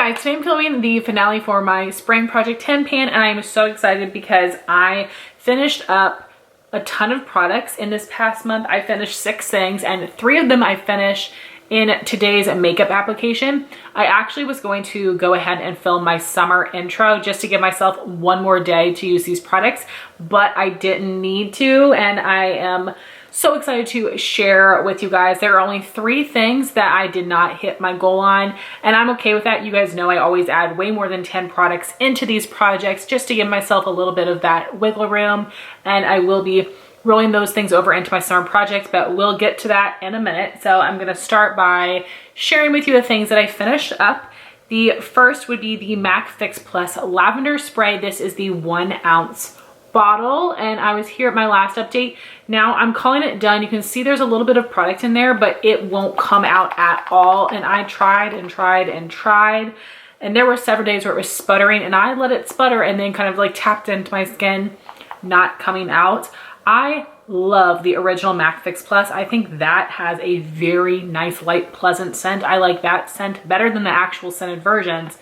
guys, today I'm filming the finale for my spring project 10 pan, and I am so excited because I finished up a ton of products in this past month. I finished 6 things and 3 of them I finished in today's makeup application. I actually was going to go ahead and film my summer intro just to give myself one more day to use these products, but I didn't need to, and I am so excited to share with you guys. There are only 3 things that I did not hit my goal on, and I'm okay with that. You guys know I always add way more than 10 products into these projects just to give myself a little bit of that wiggle room, and I will be rolling those things over into my summer projects, but we'll get to that in a minute. So I'm gonna start by sharing with you the things that I finished up. The first would be the MAC Fix Plus Lavender Spray. This is the 1 ounce bottle, and I was here at my last update. Now I'm calling it done. You can see there's a little bit of product in there, but it won't come out at all. And I tried and tried and tried, and there were several days where it was sputtering, and I let it sputter and then kind of like tapped into my skin, not coming out. I love the original MAC Fix Plus. I think that has a very nice, light, pleasant scent. I like that scent better than the actual scented versions.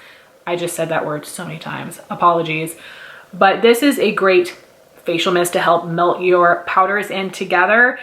I just said that word so many times. Apologies. But this is a great facial mist to help melt your powders in together.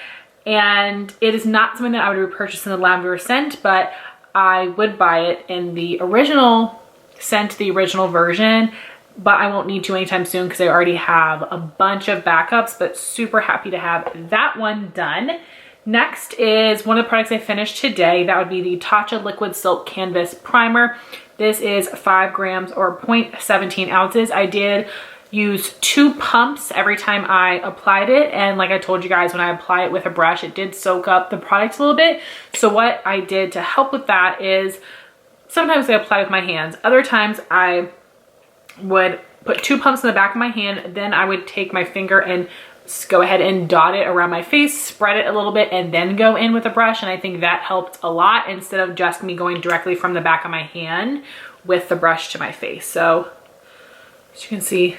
And it is not something that I would repurchase in the lavender scent, but I would buy it in the original scent, the original version. But I won't need to anytime soon because I already have a bunch of backups, but super happy to have that one done. Next is one of the products I finished today. That would be the Tatcha Liquid Silk Canvas Primer. This is 5 grams or 0.17 ounces. I did use 2 pumps every time I applied it, and like I told you guys, when I apply it with a brush, it did soak up the product a little bit. So what I did to help with that is sometimes I apply with my hands. Other times I would put 2 pumps in the back of my hand, then I would take my finger and go ahead and dot it around my face, spread it a little bit, and then go in with a brush. And I think that helped a lot instead of just me going directly from the back of my hand with the brush to my face. So as you can see,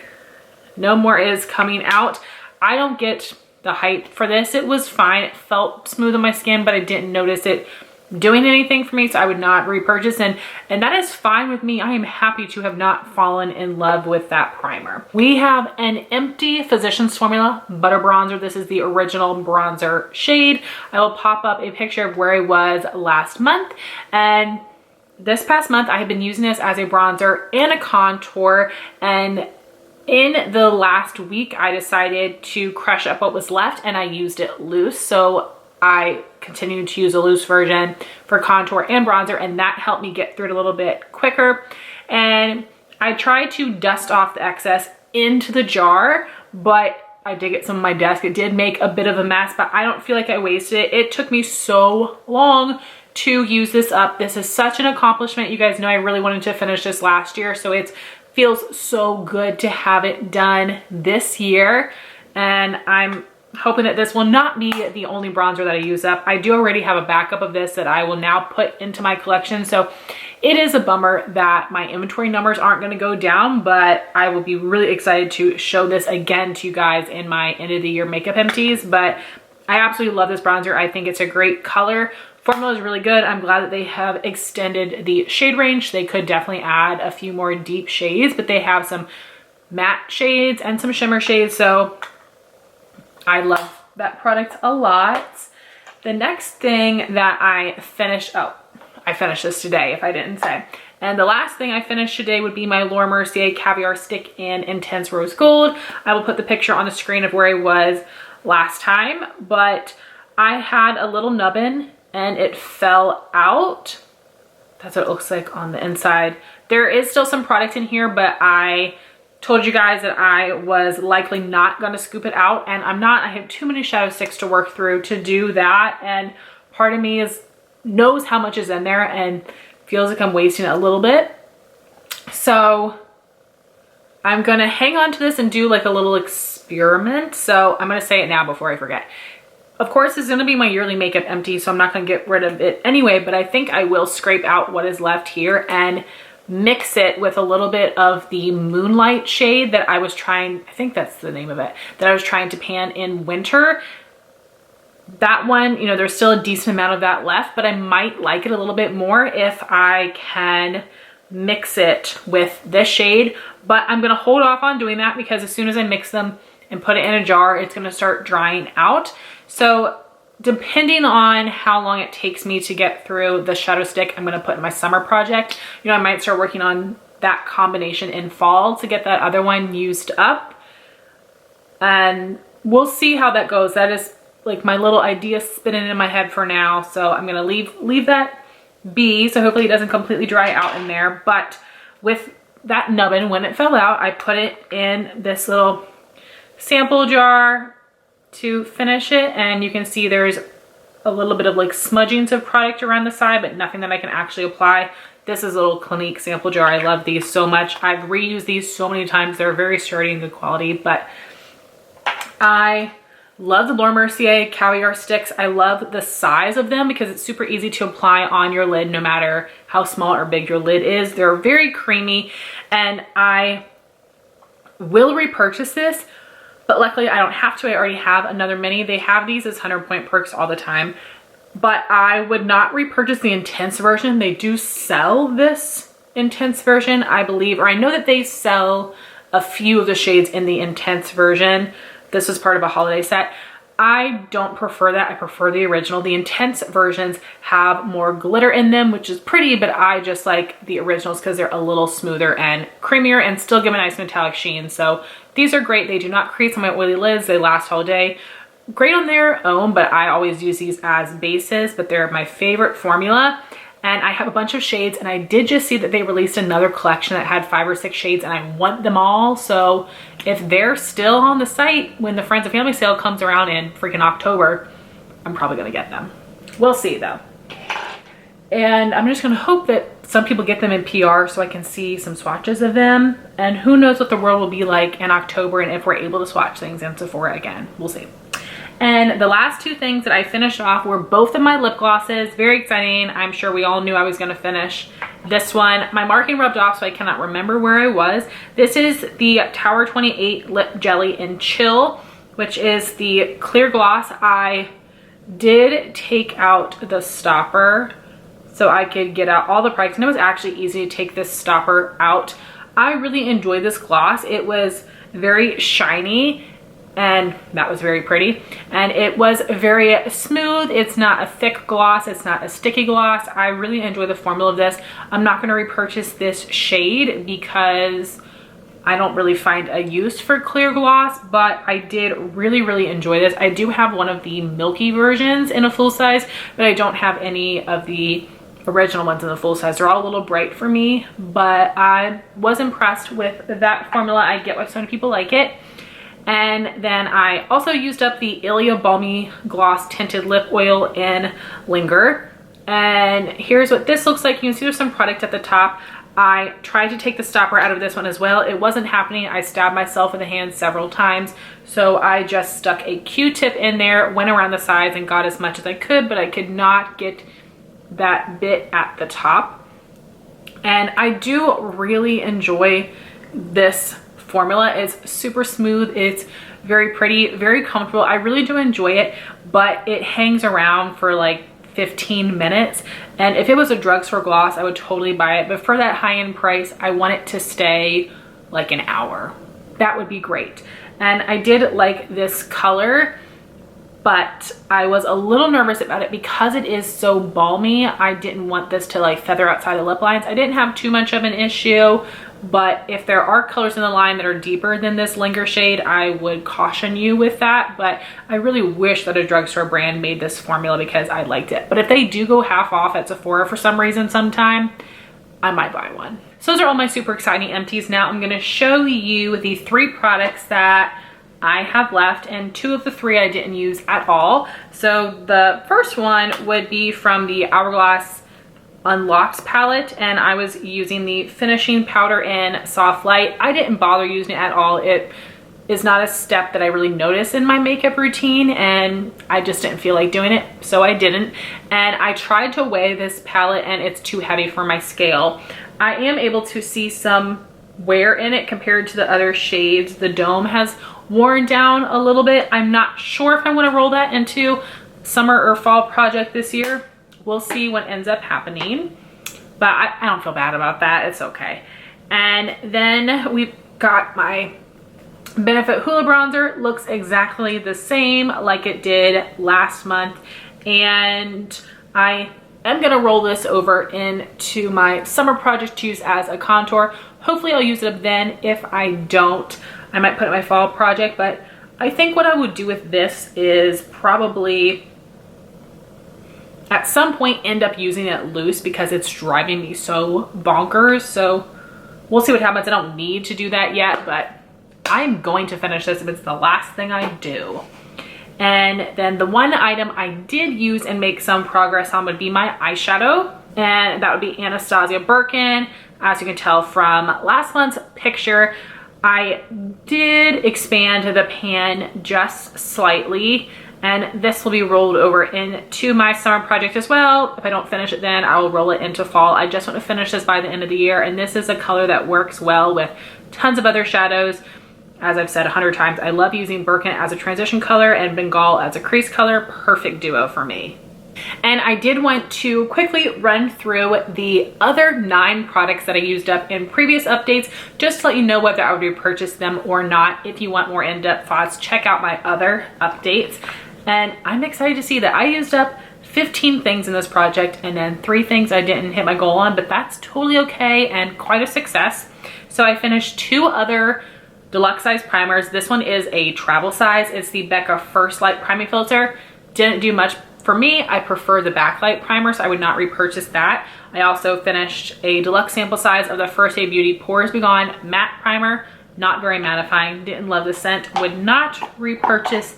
no more is coming out. I don't get the hype for this. It was fine. It felt smooth on my skin, but I didn't notice it doing anything for me, so I would not repurchase, and that is fine with me. I am happy to have not fallen in love with that primer. We have an empty Physicians Formula Butter Bronzer. This is the original bronzer shade. I will pop up a picture of where I was last month, and this past month I have been using this as a bronzer and a contour, and in the last week I decided to crush up what was left and I used it loose. So I continued to use a loose version for contour and bronzer, and that helped me get through it a little bit quicker. And I tried to dust off the excess into the jar, but I did get some on my desk. It did make a bit of a mess, but I don't feel like I wasted it. It took me so long to use this up. This is such an accomplishment. You guys know I really wanted to finish this last year, so it feels so good to have it done this year. And I'm hoping that this will not be the only bronzer that I use up. I do already have a backup of this that I will now put into my collection. So it is a bummer that my inventory numbers aren't going to go down, but I will be really excited to show this again to you guys in my end of the year makeup empties. But I absolutely love this bronzer. I think it's a great color. Formula is really good. I'm glad that they have extended the shade range. They could definitely add a few more deep shades, but they have some matte shades and some shimmer shades. So I love that product a lot. The next thing that I finished, I finished this today if I didn't say. And the last thing I finished today would be my Mercier Caviar Stick in Intense Rose Gold. I will put the picture on the screen of where I was last time, but I had a little nubbin and it fell out. That's what it looks like on the inside. There is still some product in here, but I told you guys that I was likely not going to scoop it out, and I'm not. I have too many shadow sticks to work through to do that, and part of me knows how much is in there and feels like I'm wasting it a little bit. So I'm gonna hang on to this and do like a little experiment. So I'm gonna say it now before I forget. Of course, this is gonna be my yearly makeup empty, so I'm not gonna get rid of it anyway, but I think I will scrape out what is left here and mix it with a little bit of the Moonlight shade that I was trying, I think that's the name of it, that I was trying to pan in winter. That one, you know, there's still a decent amount of that left, but I might like it a little bit more if I can mix it with this shade, but I'm gonna hold off on doing that because as soon as I mix them and put it in a jar, it's gonna start drying out. So depending on how long it takes me to get through the shadow stick I'm gonna put in my summer project, you know, I might start working on that combination in fall to get that other one used up. And we'll see how that goes. That is like my little idea spinning in my head for now. So I'm gonna leave that be. So hopefully it doesn't completely dry out in there. But with that nubbin, when it fell out, I put it in this little sample jar to finish it. And you can see there's a little bit of like smudgings of product around the side, but nothing that I can actually apply. This is a little Clinique sample jar. I love these so much. I've reused these so many times. They're very sturdy and good quality, but I love the Mercier Caviar sticks. I love the size of them because it's super easy to apply on your lid no matter how small or big your lid is. They're very creamy and I will repurchase this, but luckily I don't have to. I already have another mini. They have these as 100 point perks all the time, but I would not repurchase the intense version. They do sell this intense version, I believe, or I know that they sell a few of the shades in the intense version. This was part of a holiday set. I don't prefer that. I prefer the original. The intense versions have more glitter in them, which is pretty, but I just like the originals because they're a little smoother and creamier and still give a nice metallic sheen. So these are great. They do not crease on my oily lids. They last all day. Great on their own, but I always use these as bases, but they're my favorite formula. And I have a bunch of shades, and I did just see that they released another collection that had 5 or 6 shades, and I want them all. So if they're still on the site when the Friends and Family sale comes around in freaking October, I'm probably gonna get them. We'll see though. And I'm just gonna hope that some people get them in PR so I can see some swatches of them. And who knows what the world will be like in October and if we're able to swatch things in Sephora again. We'll see. And the last 2 things that I finished off were both of my lip glosses. Very exciting. I'm sure we all knew I was going to finish this one. My marking rubbed off, so I cannot remember where I was. This is the Tower 28 Lip Jelly in Chill, which is the clear gloss. I did take out the stopper so I could get out all the products, and it was actually easy to take this stopper out. I really enjoyed this gloss. It was very shiny, and that was very pretty, and it was very smooth. It's not a thick gloss, it's not a sticky gloss. I really enjoy the formula of this. I'm not going to repurchase this shade because I don't really find a use for clear gloss, but I did really enjoy this. I do have one of the milky versions in a full size, but I don't have any of the original ones in the full size. They're all a little bright for me, but I was impressed with that formula. I get why so many people like it. And then I also used up the Ilia Balmy Gloss Tinted Lip Oil in Linger. And here's what this looks like. You can see there's some product at the top. I tried to take the stopper out of this one as well. It wasn't happening. I stabbed myself in the hand several times. So I just stuck a Q-tip in there, went around the sides and got as much as I could, but I could not get that bit at the top. And I do really enjoy this formula. It's super smooth, it's very pretty, very comfortable. I really do enjoy it, but it hangs around for like 15 minutes, and if it was a drugstore gloss I would totally buy it, but for that high-end price I want it to stay like an hour. That would be great. And I did like this color, but I was a little nervous about it because it is so balmy. I didn't want this to like feather outside the lip lines. I didn't have too much of an issue, but if there are colors in the line that are deeper than this Linger shade, I would caution you with that. But I really wish that a drugstore brand made this formula because I liked it. But if they do go half off at Sephora for some reason sometime, I might buy one. So those are all my super exciting empties. Now I'm gonna show you the 3 products that I have left, and 2 of the 3 I didn't use at all. So the first one would be from the Hourglass Unlocked palette, and I was using the finishing powder in Soft Light. I didn't bother using it at all. It is not a step that I really notice in my makeup routine, and I just didn't feel like doing it, so I didn't. And I tried to weigh this palette and it's too heavy for my scale. I am able to see some wear in it compared to the other shades. The dome has worn down a little bit. I'm not sure if I want to roll that into summer or fall project this year. We'll see what ends up happening. but I don't feel bad about that. It's okay. And then we've got my Benefit Hoola bronzer. Looks exactly the same like it did last month. And I am gonna roll this over into my summer project to use as a contour. Hopefully I'll use it up then. If I don't, I might put it in my fall project, but I think what I would do with this is probably at some point end up using it loose because it's driving me so bonkers. So we'll see what happens. I don't need to do that yet, but I'm going to finish this if it's the last thing I do. And then the one item I did use and make some progress on would be my eyeshadow, and that would be Anastasia Birkin. As you can tell from last month's picture, I did expand the pan just slightly, and this will be rolled over into my summer project as well. If I don't finish it then, I will roll it into fall. I just want to finish this by the end of the year, and this is a color that works well with tons of other shadows. As I've said 100 times, I love using Birkin as a transition color and Bengal as a crease color. Perfect duo for me. And I did want to quickly run through the other 9 products that I used up in previous updates, just to let you know whether I would repurchase them or not. If you want more in-depth thoughts, check out my other updates. And I'm excited to see that I used up 15 things in this project, and then 3 things I didn't hit my goal on, but that's totally okay and quite a success. So I finished 2 other deluxe size primers. This one is a travel size. It's the Becca First Light Priming Filter. Didn't do much for me. I prefer the backlight primer, so I would not repurchase that. I also finished a deluxe sample size of the First Aid Beauty Pores Be Gone matte primer. Not very mattifying. Didn't love the scent. Would not repurchase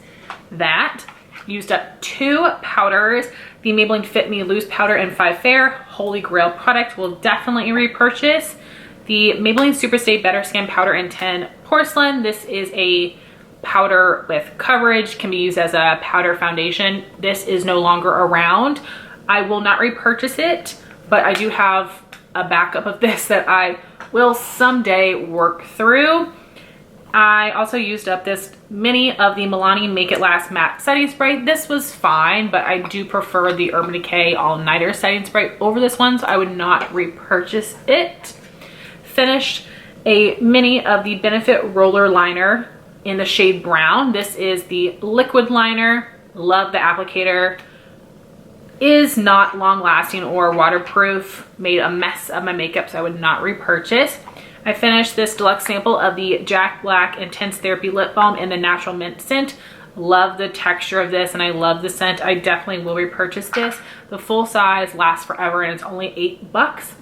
that. Used up 2 powders. The Maybelline Fit Me Loose Powder in 5 Fair. Holy Grail product. Will definitely repurchase. The Maybelline Super Stay Better Skin Powder in 10 Porcelain. This is a powder with coverage, can be used as a powder foundation. This is no longer around. I will not repurchase it, but I do have a backup of this that I will someday work through. I also used up this mini of the Milani Make It Last Matte Setting Spray. This was fine, but I do prefer the Urban Decay All Nighter Setting Spray over this one, so I would not repurchase it. Finished a mini of the Benefit Roller Liner in the shade Brown. This is the liquid liner. Love the applicator. Is not long lasting or waterproof. Made a mess of my makeup, so I would not repurchase. I finished this deluxe sample of the Jack Black Intense Therapy Lip Balm in the Natural Mint scent. Love the texture of this and I love the scent. I definitely will repurchase this. The full size lasts forever and it's only $8.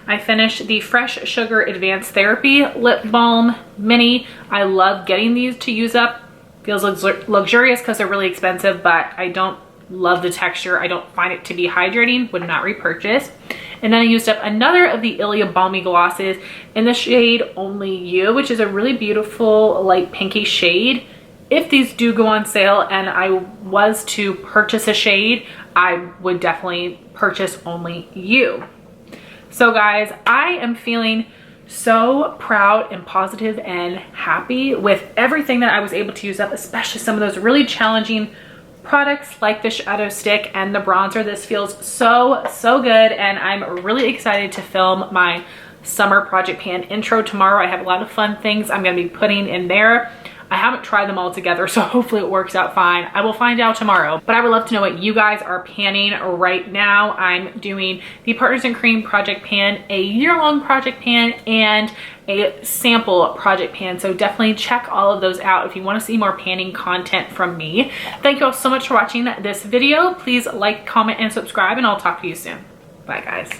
I finished the Fresh Sugar Advanced Therapy Lip Balm Mini. I love getting these to use up. Feels luxurious because they're really expensive, but I don't love the texture. I don't find it to be hydrating. Would not repurchase. And then I used up another of the Ilia Balmy glosses in the shade Only You, which is a really beautiful light pinky shade. If these do go on sale and I was to purchase a shade, I would definitely purchase Only You. So guys, I am feeling so proud and positive and happy with everything that I was able to use up, especially some of those really challenging products like the shadow stick and the bronzer. This feels so good, and I'm really excited to film my summer project pan intro tomorrow. I have a lot of fun things I'm going to be putting in there. I haven't tried them all together, so hopefully it works out fine. I will find out tomorrow, but I would love to know what you guys are panning right now. I'm doing the Partners in Cream project pan, a year-long project pan, and a sample project pan. So definitely check all of those out if you want to see more panning content from me. Thank you all so much for watching this video. Please like, comment, and subscribe, and I'll talk to you soon. Bye guys.